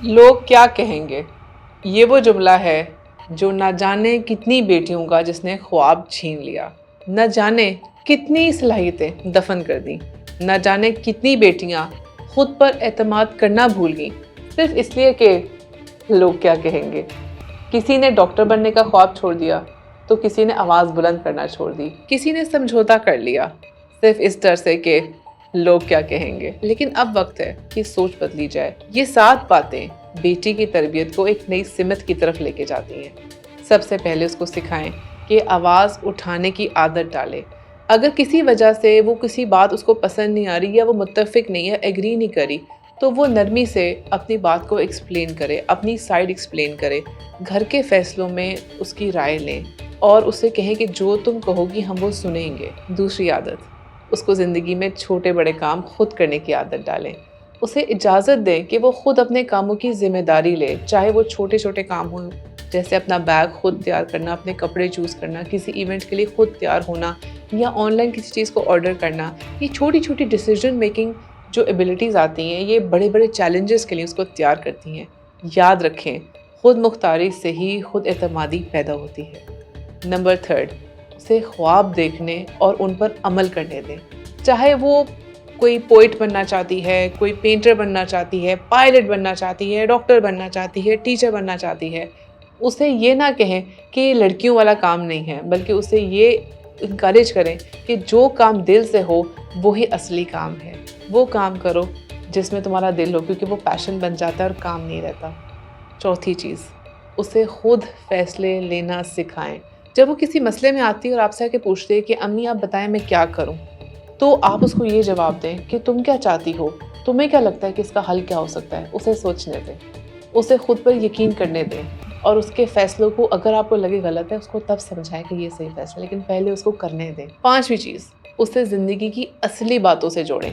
लोग क्या कहेंगे? ये वो जुमला है जो ना जाने कितनी बेटियों का जिसने ख्वाब छीन लिया, न जाने कितनी सलाहियतें दफन कर दी, न जाने कितनी बेटियां खुद पर एतमाद करना भूल गईं सिर्फ इसलिए कि लोग क्या कहेंगे। किसी ने डॉक्टर बनने का ख्वाब छोड़ दिया तो किसी ने आवाज़ बुलंद करना छोड़ दी, किसी ने समझौता कर लिया सिर्फ इस डर से कि लोग क्या कहेंगे। लेकिन अब वक्त है कि सोच बदली जाए। ये 7 बातें बेटी की तरबियत को एक नई सिमत की तरफ लेके जाती हैं। सबसे पहले उसको सिखाएं कि आवाज़ उठाने की आदत डाले। अगर किसी वजह से वो किसी बात उसको पसंद नहीं आ रही या वो मुत्तफिक नहीं है, एग्री नहीं करी, तो वो नरमी से अपनी बात को एक्सप्लेन करे, अपनी साइड एक्सप्लेन करे। घर के फैसलों में उसकी राय लें और उससे कहें कि जो तुम कहोगी हम वो सुनेंगे। दूसरी आदत, उसको ज़िंदगी में छोटे बड़े काम खुद करने की आदत डालें। उसे इजाज़त दें कि वो खुद अपने कामों की ज़िम्मेदारी ले, चाहे वो छोटे छोटे काम हों, जैसे अपना बैग खुद तैयार करना, अपने कपड़े चूज़ करना, किसी इवेंट के लिए खुद तैयार होना या ऑनलाइन किसी चीज़ को ऑर्डर करना। ये छोटी छोटी डिसीजन मेकिंग जो एबिलिटीज़ आती हैं, ये बड़े बड़े चैलेंजेस के लिए उसको तैयार करती हैं। याद रखें, खुद मुख्तारी से ही खुद एतमादी पैदा होती है। नंबर 3, उसे ख्वाब देखने और उन पर अमल करने दें। चाहे वो कोई पोइट बनना चाहती है, कोई पेंटर बनना चाहती है, पायलट बनना चाहती है, डॉक्टर बनना चाहती है, टीचर बनना चाहती है, उसे ये ना कहें कि ये लड़कियों वाला काम नहीं है, बल्कि उसे ये इनकरेज करें कि जो काम दिल से हो वो ही असली काम है। वो काम करो जिसमें तुम्हारा दिल हो, क्योंकि वो पैशन बन जाता है और काम नहीं रहता। चौथी चीज़, उसे खुद फैसले लेना सिखाएं। जब वो किसी मसले में आती है और आपसे आके पूछती है कि अम्मी आप बताएं मैं क्या करूं, तो आप उसको ये जवाब दें कि तुम क्या चाहती हो, तुम्हें क्या लगता है कि इसका हल क्या हो सकता है। उसे सोचने दें, उसे खुद पर यकीन करने दें और उसके फैसलों को अगर आपको लगे गलत है उसको तब समझाएं कि ये सही फैसला, लेकिन पहले उसको करने दें। पांचवी चीज़, उसे ज़िंदगी की असली बातों से जोड़ें।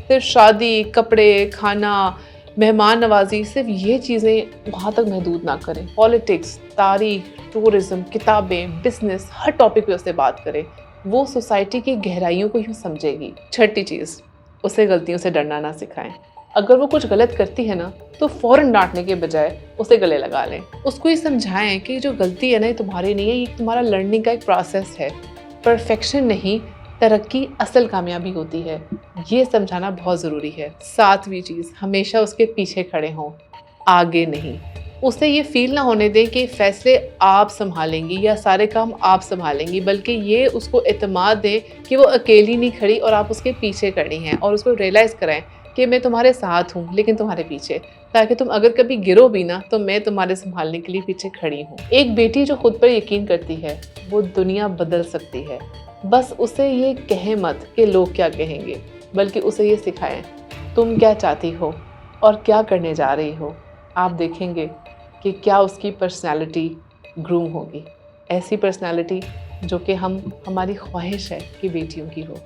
सिर्फ शादी, कपड़े, खाना, मेहमान नवाजी, सिर्फ ये चीज़ें वहाँ तक महदूद ना करें। पॉलिटिक्स, तारीख, टूरिज़्म, किताबें, बिजनेस, हर टॉपिक पे उससे बात करें। वो सोसाइटी की गहराइयों को यूँ समझेगी। छठी चीज़, उसे गलतियों से डरना ना सिखाएं। अगर वो कुछ गलत करती है ना, तो फ़ौरन डांटने के बजाय उसे गले लगा लें। उसको ये समझाएं कि जो गलती है ना ये तुम्हारी नहीं है, ये तुम्हारा लर्निंग का एक प्रोसेस है। परफेक्शन नहीं, तरक्की असल कामयाबी होती है। ये समझाना बहुत ज़रूरी है। सातवीं चीज़, हमेशा उसके पीछे खड़े हों, आगे नहीं। उसे ये फील ना होने दें कि फ़ैसले आप संभालेंगी या सारे काम आप संभालेंगी, बल्कि ये उसको एतमाद दें कि वो अकेली नहीं खड़ी और आप उसके पीछे खड़ी हैं। और उसको रियलाइज़ कराएं कि मैं तुम्हारे साथ हूँ लेकिन तुम्हारे पीछे, ताकि तुम अगर कभी गिरो भी ना तो मैं तुम्हारे संभालने के लिए पीछे खड़ी हूँ। एक बेटी जो खुद पर यकीन करती है वो दुनिया बदल सकती है। बस उसे ये कहे मत कि लोग क्या कहेंगे, बल्कि उसे ये सिखाएं तुम क्या चाहती हो और क्या करने जा रही हो। आप देखेंगे कि क्या उसकी पर्सनैलिटी ग्रूम होगी, ऐसी पर्सनैलिटी जो कि हमारी ख्वाहिश है कि बेटियों की हो।